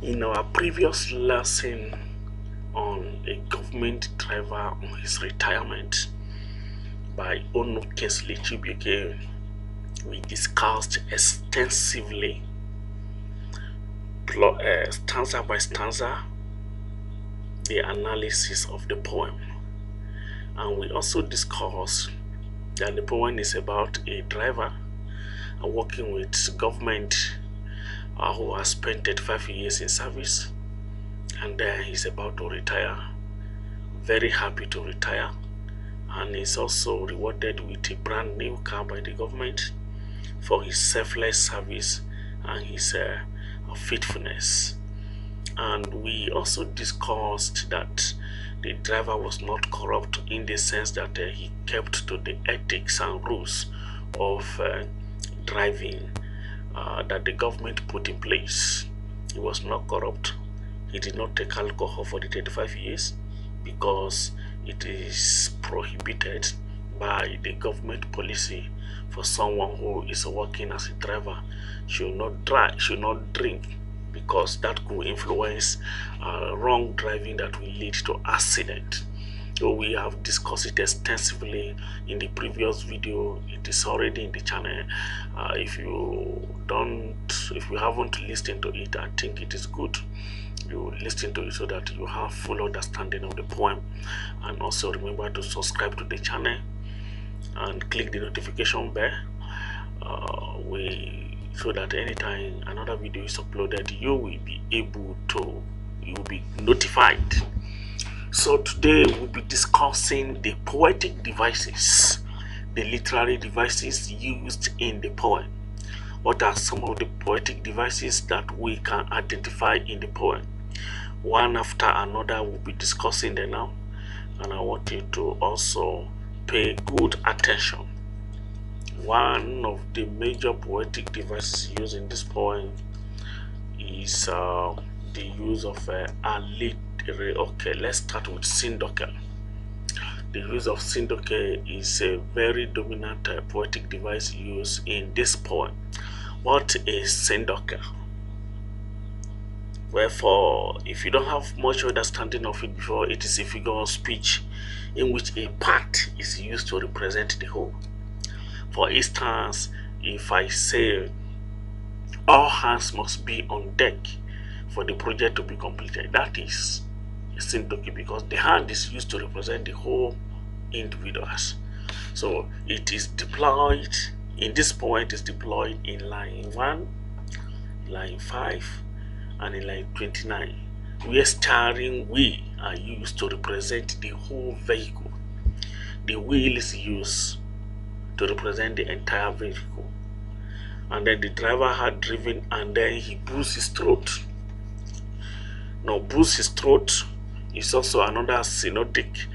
In our previous lesson on a government driver on his retirement by Onu Chibuike, we discussed extensively, stanza by stanza, the analysis of the poem. And we also discussed that the poem is about a driver working with government who has spent 35 years in service, and then he's about to retire, very happy to retire, and is also rewarded with a brand new car by the government for his selfless service and his faithfulness. And we also discussed that the driver was not corrupt in the sense that he kept to the ethics and rules of driving that the government put in place. He was not corrupt. He did not take alcohol for the 35 years because it is prohibited by the government policy for someone who is working as a driver should not drink, because that could influence wrong driving that will lead to accident. So we have discussed it extensively in the previous video. It is already in the channel. If you haven't listened to it, I think it is good you listen to it so that you have full understanding of the poem. And also remember to subscribe to the channel and click the notification bell so that anytime another video is uploaded, you will be notified. So today we'll be discussing the poetic devices, the literary devices used in the poem. What are some of the poetic devices that we can identify in the poem? One after another we'll be discussing them now, and I want you to also pay good attention. One of the major poetic devices used in this poem is the use of alliteration. Okay, let's start with synecdoche. The use of synecdoche is a very dominant poetic device used in this poem. What is synecdoche? Wherefore, if you don't have much understanding of it before, it is a figure of speech in which a part is used to represent the whole. For instance, if I say all hands must be on deck for the project to be completed, that is a synecdoche, because the hand is used to represent the whole individuals. So it is deployed in this poem. It is deployed in line 1, line 5, and in line 29, where steering wheel are used to represent the whole vehicle. The wheel is used to represent the entire vehicle, and then the driver had driven, and then he bruised his throat. Now, bruise his throat is also another synodic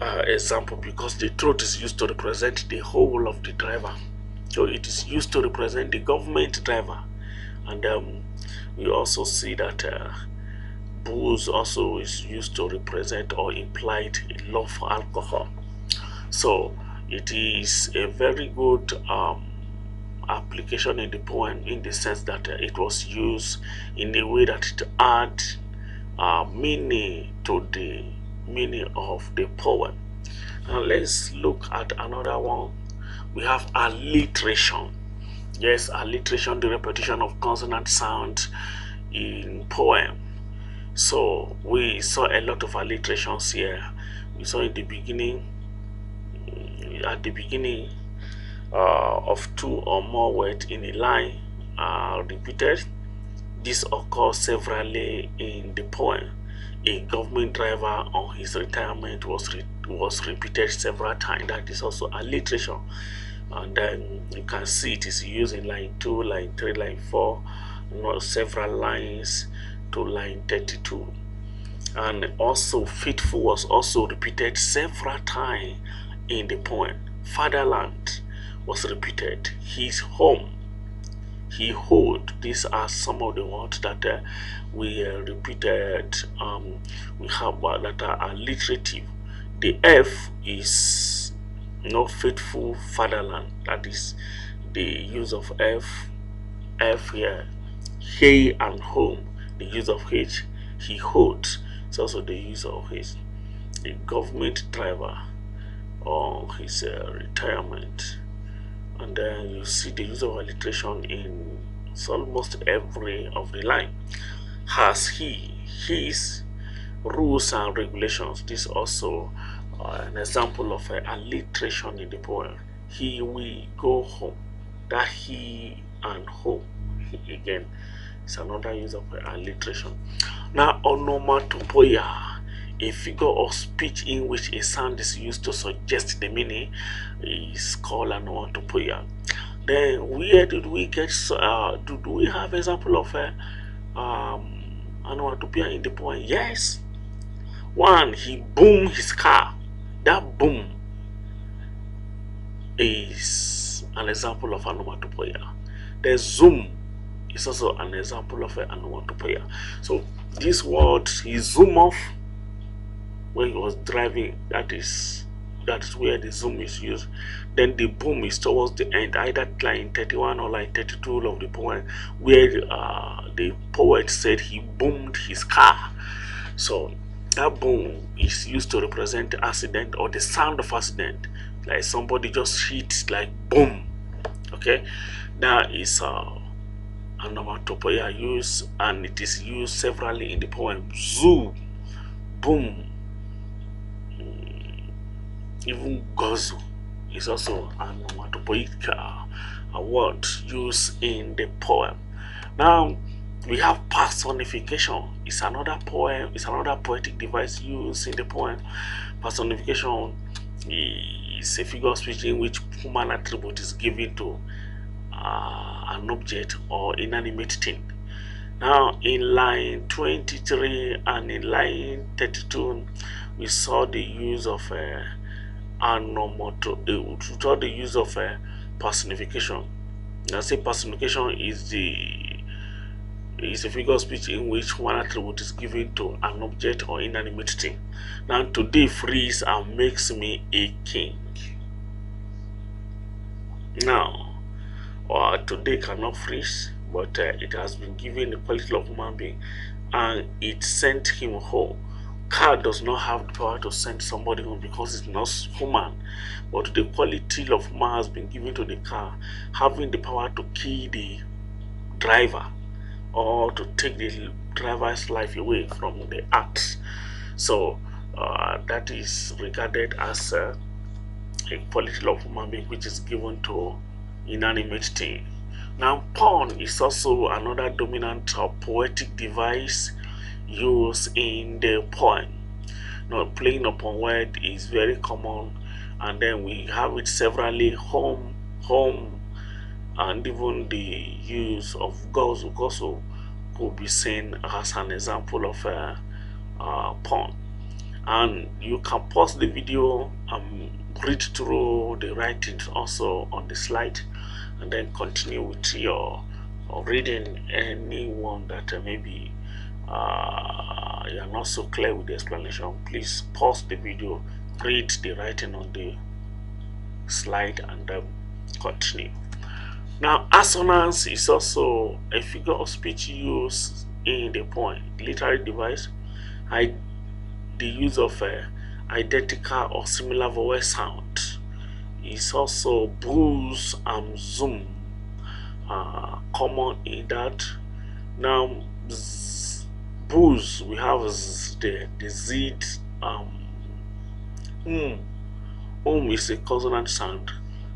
example, because the throat is used to represent the whole of the driver. So it is used to represent the government driver. And we also see that booze also is used to represent or implied love for alcohol. So it is a very good application in the poem, in the sense that it was used in a way that it add meaning to the meaning of the poem. Now let's look at another one. We have alliteration. Yes, alliteration, the repetition of consonant sound in poem. So we saw a lot of alliterations here. We saw in the beginning, at the beginning of two or more words in a line are repeated. This occurs severally in the poem. A government driver on his retirement was repeated several times. That is also alliteration. And then you can see it is used in line 2, line 3, line 4, several lines to line 32. And also faithful was also repeated several times in the poem. Fatherland was repeated. His home, he hold. These are some of the words that we repeated. We have that are alliterative. The F is faithful fatherland. That is the use of F here He and home, the use of H. He holds, it's also the use of H. The government driver, or his retirement. And then you see the use of alliteration in almost every of the line. Has he, his, rules and regulations. This is also an example of alliteration in the poem. He will go home. That he and home, he, again, is another use of alliteration. Now, onomatopoeia, a figure of speech in which a sound is used to suggest the meaning, is called an onomatopoeia. Then, where did we get? Do we have example of onomatopoeia in the poem? Yes. One, he boomed his car. That boom is an example of onomatopoeia. The zoom is also an example of onomatopoeia. So this word, he zoom off when he was driving, that is where the zoom is used. Then the boom is towards the end, either line 31 or line 32 of the poem, where the poet said he boomed his car. So that boom is used to represent accident or the sound of accident, like somebody just hit, like boom. Okay, that is onomatopoeia used, and it is used severally in the poem. Zoo, boom, even gozu is also an onomatopoeic word used in the poem. Now we have personification. It's another poem, it's another poetic device used in the poem. Personification is a figure of speech in which human attribute is given to an object or inanimate thing. Now in line 23 and in line 32, we saw the use of the use of personification. Now say personification is a figure of speech in which one attribute is given to an object or inanimate thing. Now today frees and makes me a king. Now today cannot freeze, but it has been given the quality of human being and it sent him home. Car does not have the power to send somebody home because it's not human, but the quality of human has been given to the car, having the power to kill the driver or to take the driver's life away from the act. So that is regarded as a quality of human being which is given to inanimate thing. Now pun is also another dominant poetic device used in the poem. Now playing upon word is very common, and then we have it severally. Home, and even the use of gozo. Gozo could be seen as an example of a pun. And you can pause the video and read through the writings also on the slide, and then continue with your reading any one that maybe you are not so clear with the explanation. Please pause the video, read the writing on the slide, and continue. Now assonance is also a figure of speech used in the poem. Literary device, the use of identical or similar vowel sound is also booze and zoom, common in that. Now booze, we have the z, is a consonant sound,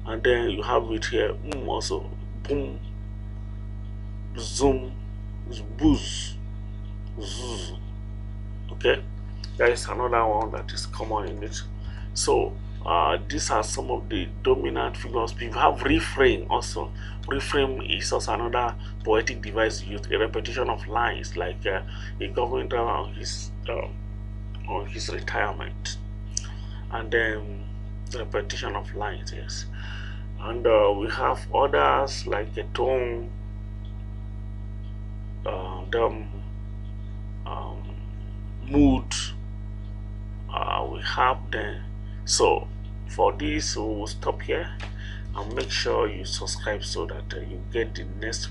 and then you have it here also, boom, zoom, booze, zzz. Okay, there is another one that is common in it. So these are some of the dominant figures. We have refrain also. Refrain is also another poetic device used, a repetition of lines, like a government driver on his retirement, and then repetition of lines. Yes, and we have others like a tone, mood. We have them. So for this, we will stop here and make sure you subscribe so that you get the next